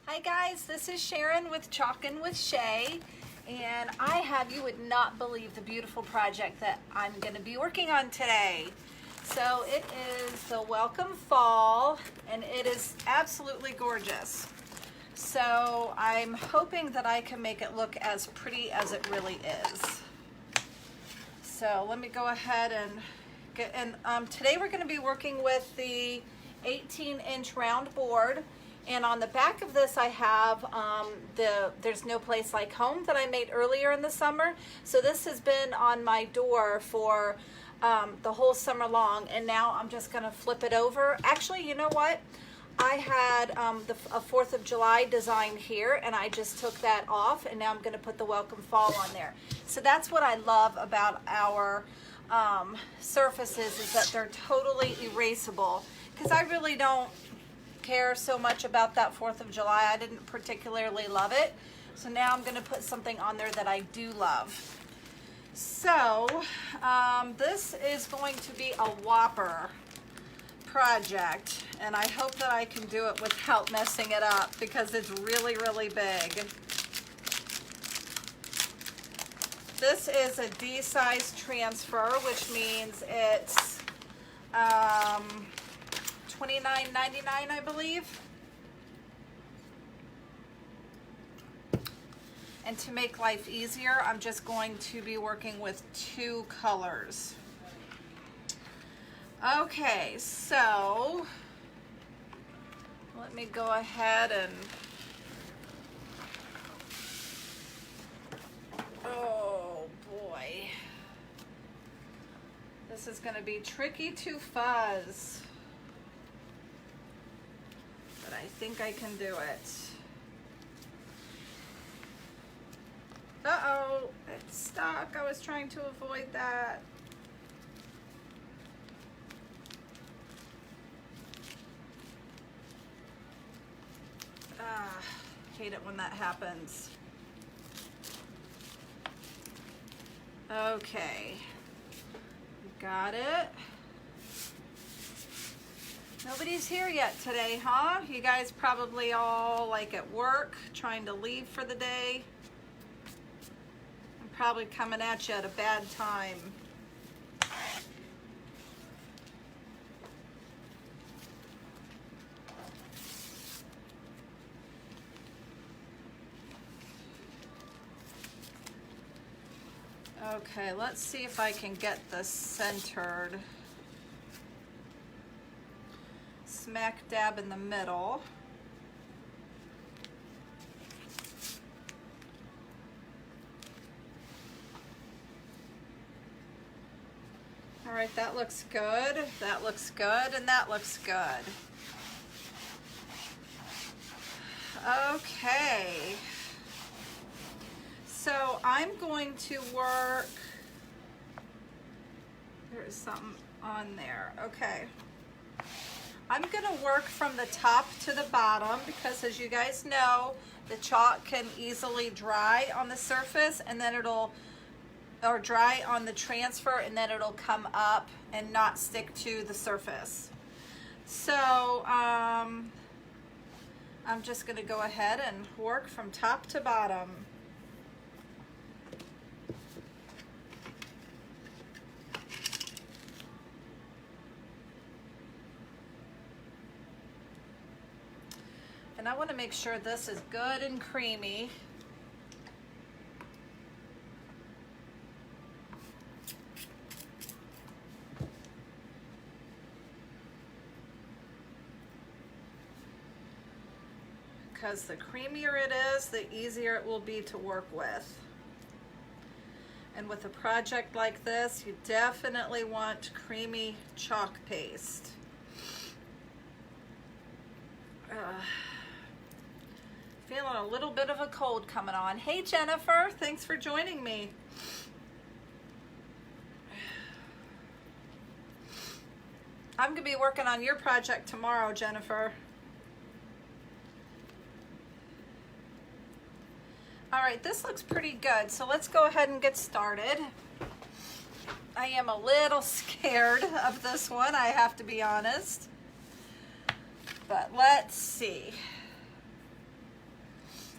Hi guys, this is Sharon with Chalkn with Shae, and you would not believe the beautiful project that I'm going to be working on today. So it is the Welcome Fall, and it is absolutely gorgeous. So I'm hoping that I can make it look as pretty as it really is. So let me go ahead and get, today we're going to be working with the 18-inch round board. And on the back of this, I have There's No Place Like Home that I made earlier in the summer. So this has been on my door for the whole summer long, and now I'm just gonna flip it over. Actually, you know what? I had a 4th of July design here, and I just took that off, and now I'm gonna put the Welcome Fall on there. So that's what I love about our surfaces, is that they're totally erasable, because I really don't care so much about that 4th of July. I didn't particularly love it. So now I'm going to put something on there that I do love. So this is going to be a whopper project, and I hope that I can do it without messing it up, because it's really, really big. This is a D size transfer, which means it's $29.99, I believe. And to make life easier, I'm just going to be working with 2 colors. Okay, so let me go ahead and, oh boy, this is going to be tricky to fuzz. But I think I can do it. Uh-oh, it's stuck. I was trying to avoid that. Hate it when that happens. Okay, got it. Nobody's here yet today, huh? You guys probably all like at work, trying to leave for the day. I'm probably coming at you at a bad time. Okay, let's see if I can get this centered. Smack dab in the middle. All right, that looks good. That looks good, and that looks good. Okay. So I'm going to work, there's something on there. Okay. I'm gonna work from the top to the bottom, because as you guys know, the chalk can easily dry on the surface, and then or dry on the transfer, and then it'll come up and not stick to the surface. So I'm just gonna go ahead and work from top to bottom. And I want to make sure this is good and creamy. Because the creamier it is, the easier it will be to work with. And with a project like this, you definitely want creamy chalk paste. Feeling a little bit of a cold coming on. Hey Jennifer, thanks for joining me. I'm gonna be working on your project tomorrow, Jennifer. All right, this looks pretty good. So let's go ahead and get started. I am a little scared of this one, I have to be honest. But let's see.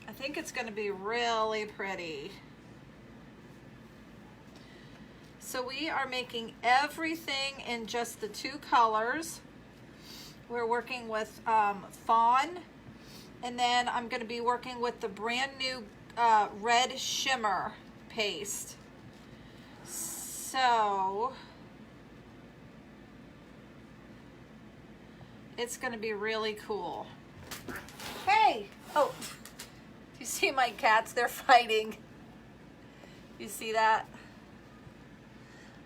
I think it's going to be really pretty. So we are making everything in just the two colors. We're working with Fawn, and then I'm going to be working with the brand new red Shimmer paste. So it's going to be really cool. Hey! Oh, do you see my cats? They're fighting. You see that?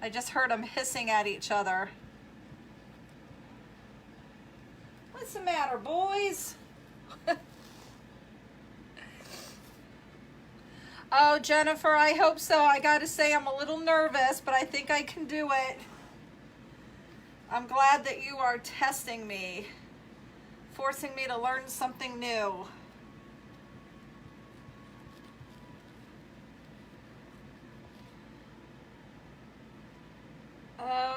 I just heard them hissing at each other. What's the matter, boys? Oh, Jennifer, I hope so. I gotta say I'm a little nervous, but I think I can do it. I'm glad that you are testing me, forcing me to learn something new.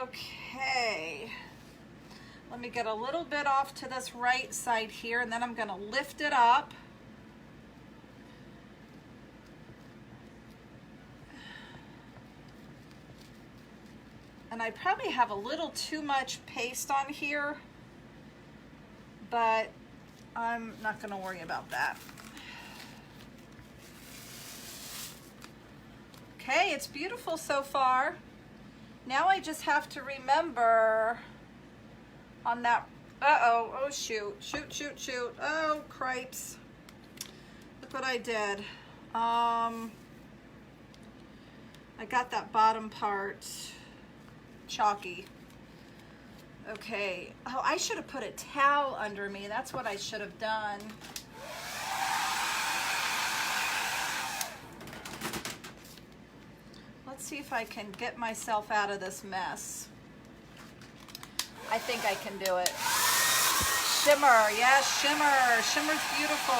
Okay, let me get a little bit off to this right side here, and then I'm going to lift it up. And I probably have a little too much paste on here, but I'm not going to worry about that. Okay, it's beautiful so far. Now I just have to remember on that, oh shoot, oh cripes. Look what I did. I got that bottom part chalky. Okay, oh, I should have put a towel under me. That's what I should have done. Let's see if I can get myself out of this mess. I think I can do it. Shimmer, yes, Shimmer. Shimmer's beautiful.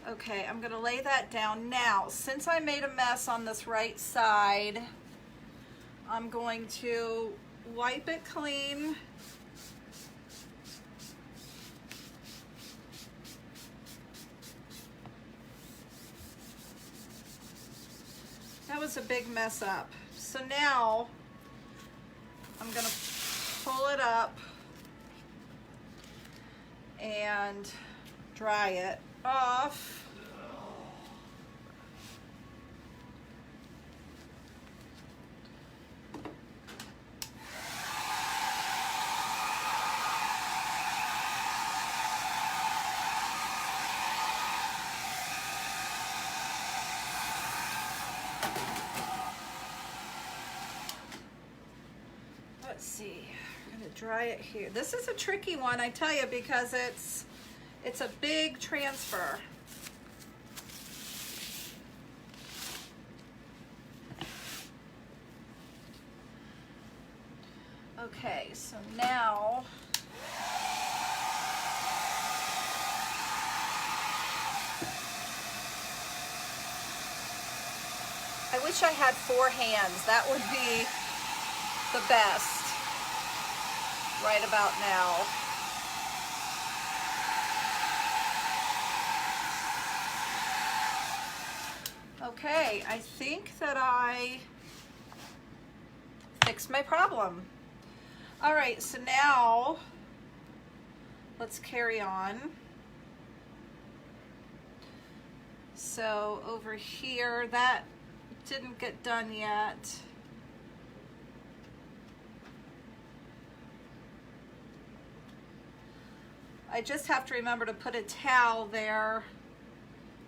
Okay, I'm gonna lay that down. Now, since I made a mess on this right side, I'm going to wipe it clean. That was a big mess up. So now I'm gonna pull it up and dry it off. Let's see, I'm gonna dry it here. This is a tricky one, I tell you, because it's a big transfer. Okay, so now I wish I had 4 hands. That would be the best right about now. Okay, I think that I fixed my problem. All right, so now let's carry on. So over here, that didn't get done yet. I just have to remember to put a towel there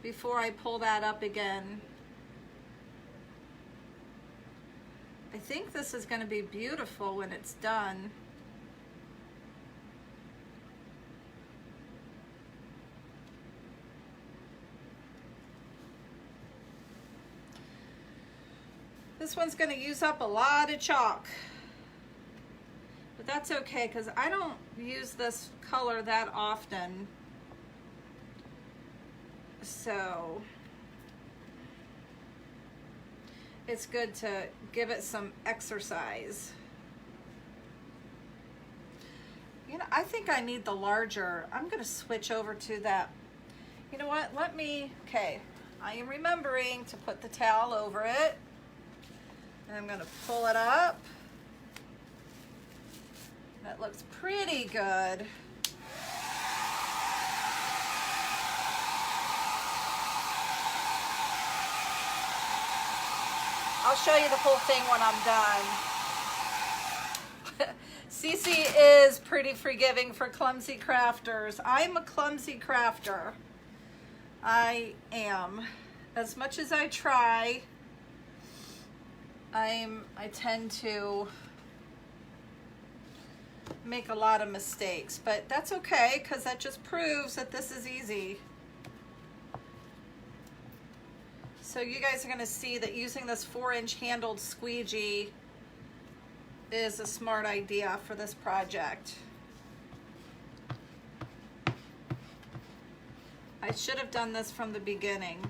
before I pull that up again. I think this is going to be beautiful when it's done. This one's going to use up a lot of chalk, but that's okay because I don't use this color that often. So, it's good to give it some exercise. You know, I think I need the larger. I'm going to switch over to that. You know what? Okay, I am remembering to put the towel over it. And I'm going to pull it up. That looks pretty good. I'll show you the full thing when I'm done. Cece is pretty forgiving for clumsy crafters. I'm a clumsy crafter. I am. As much as I try, I tend to make a lot of mistakes, but that's okay because that just proves that this is easy. So you guys are going to see that using this 4-inch handled squeegee is a smart idea for this project. I should have done this from the beginning.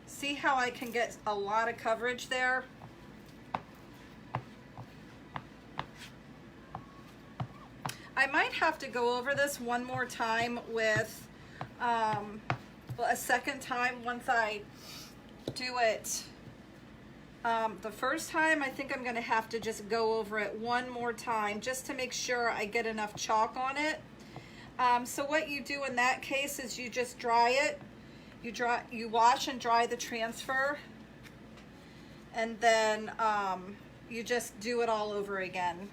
See how I can get a lot of coverage there? I might have to go over this one more time with a second time once I do it. The first time, I think I'm going to have to just go over it one more time just to make sure I get enough chalk on it. So what you do in that case is you just dry it. You wash and dry the transfer, and then you just do it all over again.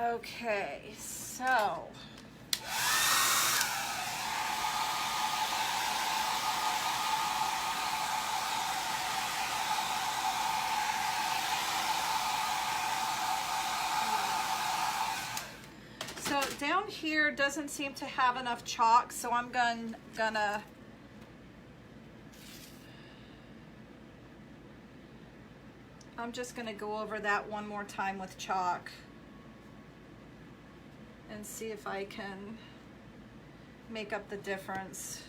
Okay, so down here doesn't seem to have enough chalk, so I'm just gonna go over that one more time with chalk and see if I can make up the difference.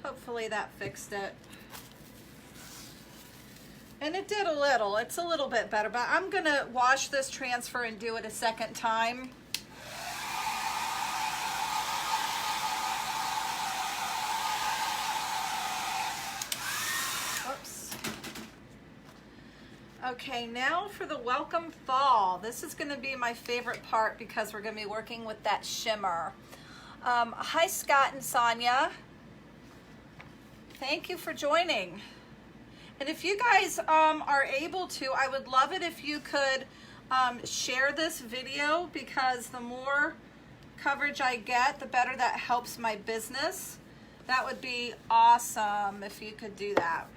Hopefully that fixed it. And it did a little. It's a little bit better, but I'm gonna wash this transfer and do it a second time. Whoops. Okay, now for the welcome fall. This is gonna be my favorite part because we're gonna be working with that shimmer. Hi Scott and Sonia. Thank you for joining. And if you guys are able to, I would love it if you could share this video, because the more coverage I get, the better that helps my business. That would be awesome if you could do that.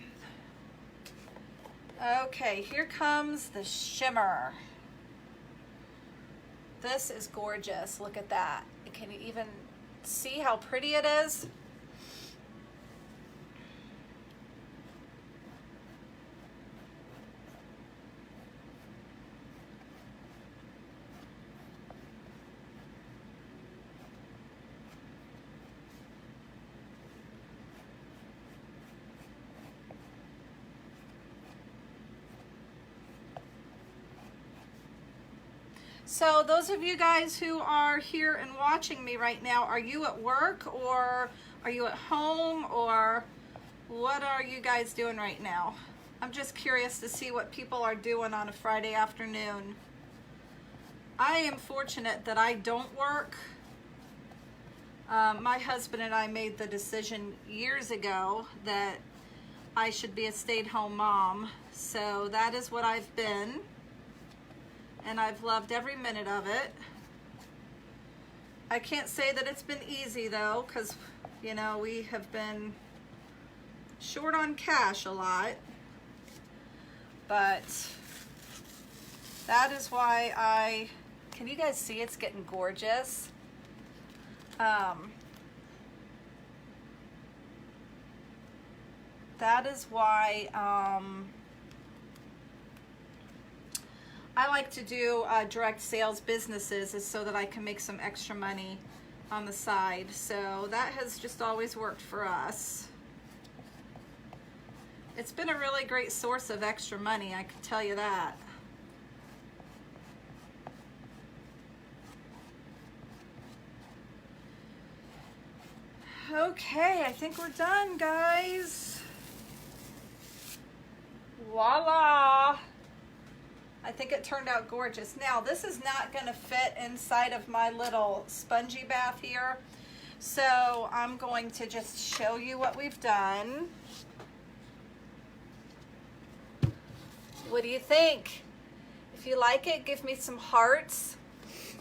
Okay, here comes the shimmer. This is gorgeous. Look at that. Can you even see how pretty it is? So those of you guys who are here and watching me right now, are you at work or are you at home, or what are you guys doing right now? I'm just curious to see what people are doing on a Friday afternoon. I am fortunate that I don't work. My husband and I made the decision years ago that I should be a stay-at-home mom. So that is what I've been. And I've loved every minute of it. I can't say that it's been easy though, because, you know, we have been short on cash a lot. But that is why I Can you guys see it's getting gorgeous? That is why I like to do direct sales businesses, is so that I can make some extra money on the side. So that has just always worked for us. It's been a really great source of extra money, I can tell you that. Okay, I think we're done, guys. Voila! I think it turned out gorgeous. Now, this is not going to fit inside of my little spongy bath here, so I'm going to just show you what we've done. What do you think? If you like it, give me some hearts.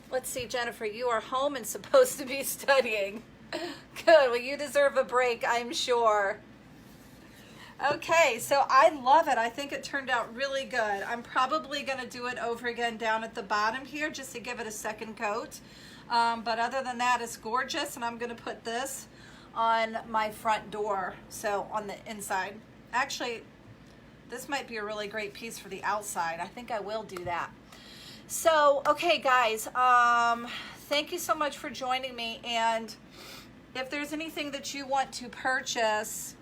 Let's see, Jennifer, you are home and supposed to be studying. Good, well, you deserve a break, I'm sure. Okay, so I love it. I think it turned out really good. I'm probably going to do it over again down at the bottom here just to give it a second coat. But other than that, it's gorgeous, and I'm going to put this on my front door, so on the inside. Actually, this might be a really great piece for the outside. I think I will do that. So, okay, guys, thank you so much for joining me, and if there's anything that you want to purchase,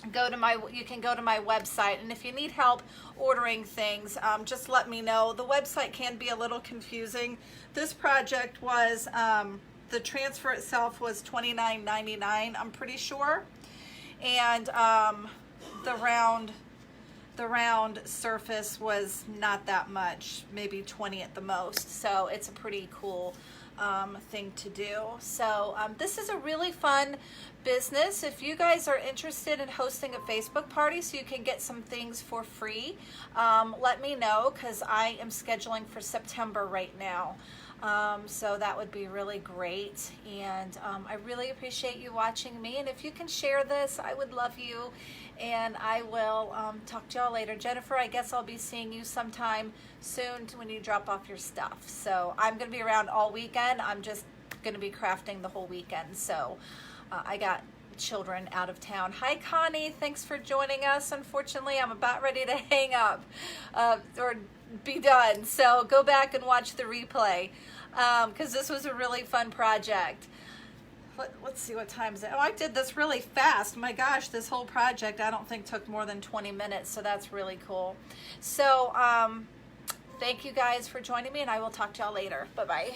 you can go to my website, and if you need help ordering things, just let me know. The website can be a little confusing. This project was, the transfer itself was $29.99, I'm pretty sure, and the round surface was not that much, maybe 20 at the most, so it's a pretty cool thing to do. So this is a really fun business. If you guys are interested in hosting a Facebook party so you can get some things for free, let me know, because I am scheduling for September right now. So that would be really great, and I really appreciate you watching me, and if you can share this, I would love you, and I will talk to y'all later. Jennifer, I guess I'll be seeing you sometime soon when you drop off your stuff. So I'm going to be around all weekend. I'm just going to be crafting the whole weekend, so I got children out of town. Hi, Connie. Thanks for joining us. Unfortunately, I'm about ready to hang up or be done. So go back and watch the replay because this was a really fun project. Let's see, what time is it? Oh, I did this really fast. My gosh, this whole project I don't think took more than 20 minutes, so that's really cool. So thank you guys for joining me, and I will talk to y'all later. Bye-bye.